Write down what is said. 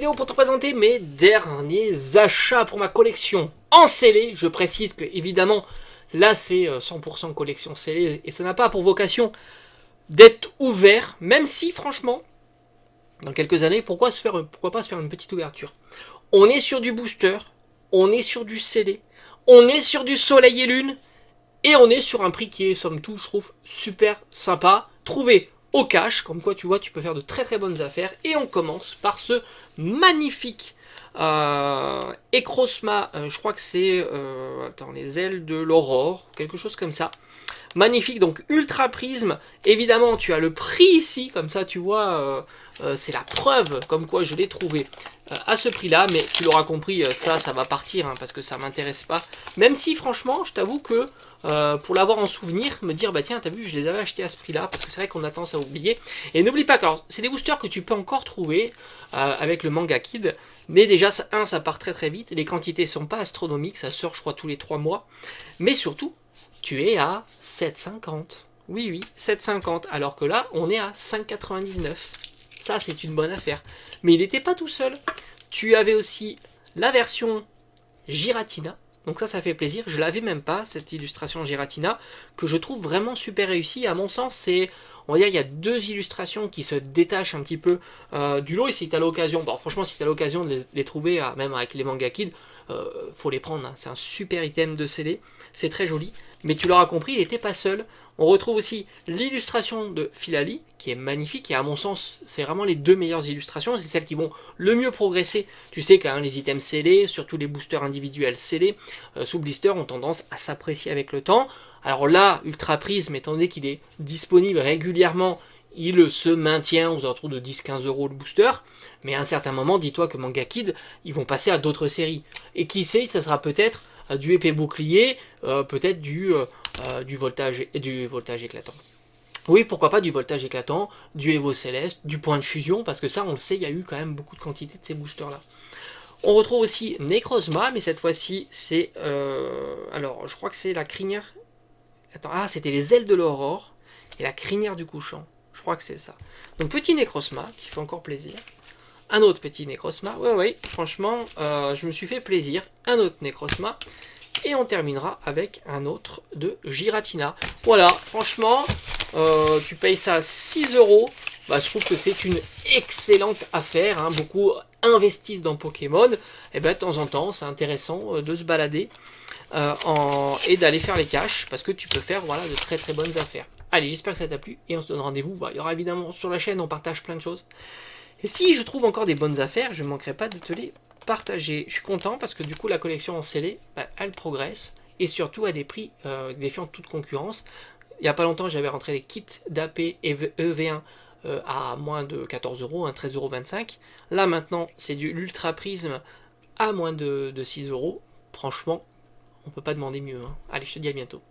vidéo pour te présenter mes derniers achats pour ma collection en scellé. Je précise que évidemment là c'est 100% collection scellée et ça n'a pas pour vocation d'être ouvert, même si franchement dans quelques années pourquoi pas se faire une petite ouverture. On est sur du booster, on est sur du scellé, on est sur du soleil et lune et on est sur un prix qui est somme toute je trouve super sympa, trouvé au cash, comme quoi tu vois tu peux faire de très très bonnes affaires. Et on commence par ce magnifique Ecrosma, je crois que c'est les ailes de l'aurore, quelque chose comme ça. Magnifique, donc ultra prisme. Évidemment, tu as le prix ici, comme ça tu vois, c'est la preuve comme quoi je l'ai trouvé à ce prix-là. Mais tu l'auras compris, ça va partir parce que ça m'intéresse pas. Même si, franchement, je t'avoue que pour l'avoir en souvenir, me dire bah tiens, t'as vu, je les avais achetés à ce prix-là, parce que c'est vrai qu'on a tendance à oublier. Et n'oublie pas que c'est des boosters que tu peux encore trouver avec le Manga Kid. Mais déjà, ça part très très vite. Les quantités sont pas astronomiques, ça sort, je crois, tous les 3 mois. Mais surtout, tu es à 7,50. Oui, 7,50. Alors que là, on est à 5,99. Ça, c'est une bonne affaire. Mais il n'était pas tout seul. Tu avais aussi la version Giratina. Donc ça fait plaisir. Je l'avais même pas, cette illustration Giratina, que je trouve vraiment super réussie. À mon sens, c'est... On va dire il y a deux illustrations qui se détachent un petit peu du lot. Et si tu as l'occasion, bon franchement si tu as l'occasion de les trouver, même avec les Manga Kids, faut les prendre. C'est un super item de CD. C'est très joli. Mais tu l'auras compris, il n'était pas seul. On retrouve aussi l'illustration de Filali, qui est magnifique, et à mon sens, c'est vraiment les deux meilleures illustrations, c'est celles qui vont le mieux progresser. Tu sais que les items scellés, surtout les boosters individuels scellés, sous blister, ont tendance à s'apprécier avec le temps. Alors là, Ultra Prism, étant donné qu'il est disponible régulièrement, il se maintient aux alentours de 10-15 € le booster, mais à un certain moment, dis-toi que Manga Kid, ils vont passer à d'autres séries. Et qui sait, ça sera peut-être du épée bouclier, peut-être du voltage éclatant. Oui, pourquoi pas du voltage éclatant, du Evo Céleste, du point de fusion, parce que ça, on le sait, il y a eu quand même beaucoup de quantité de ces boosters-là. On retrouve aussi Necrozma, mais cette fois-ci, c'est... alors, je crois que c'est la crinière... Attends, c'était les ailes de l'aurore et la crinière du couchant. Je crois que c'est ça. Donc, petit Necrozma, qui fait encore plaisir. Un autre petit Necrozma. Ouais, franchement, je me suis fait plaisir. Un autre Necrozma. Et on terminera avec un autre de Giratina. Voilà, franchement, tu payes ça 6 €. Bah, je trouve que c'est une excellente affaire. Beaucoup investissent dans Pokémon. Et ben, de temps en temps, c'est intéressant de se balader et d'aller faire les caches. Parce que tu peux faire de très très bonnes affaires. Allez, j'espère que ça t'a plu. Et on se donne rendez-vous. Il y aura évidemment sur la chaîne, on partage plein de choses. Et si je trouve encore des bonnes affaires, je ne manquerai pas de te les partager. Je suis content parce que du coup la collection en scellé, elle progresse et surtout à des prix défiant toute concurrence. Il n'y a pas longtemps j'avais rentré les kits d'AP et EV1 à moins de 14 €, 13,25 €. Là maintenant c'est du Ultra Prism à moins de 6 €. Franchement, on peut pas demander mieux. Allez, je te dis à bientôt.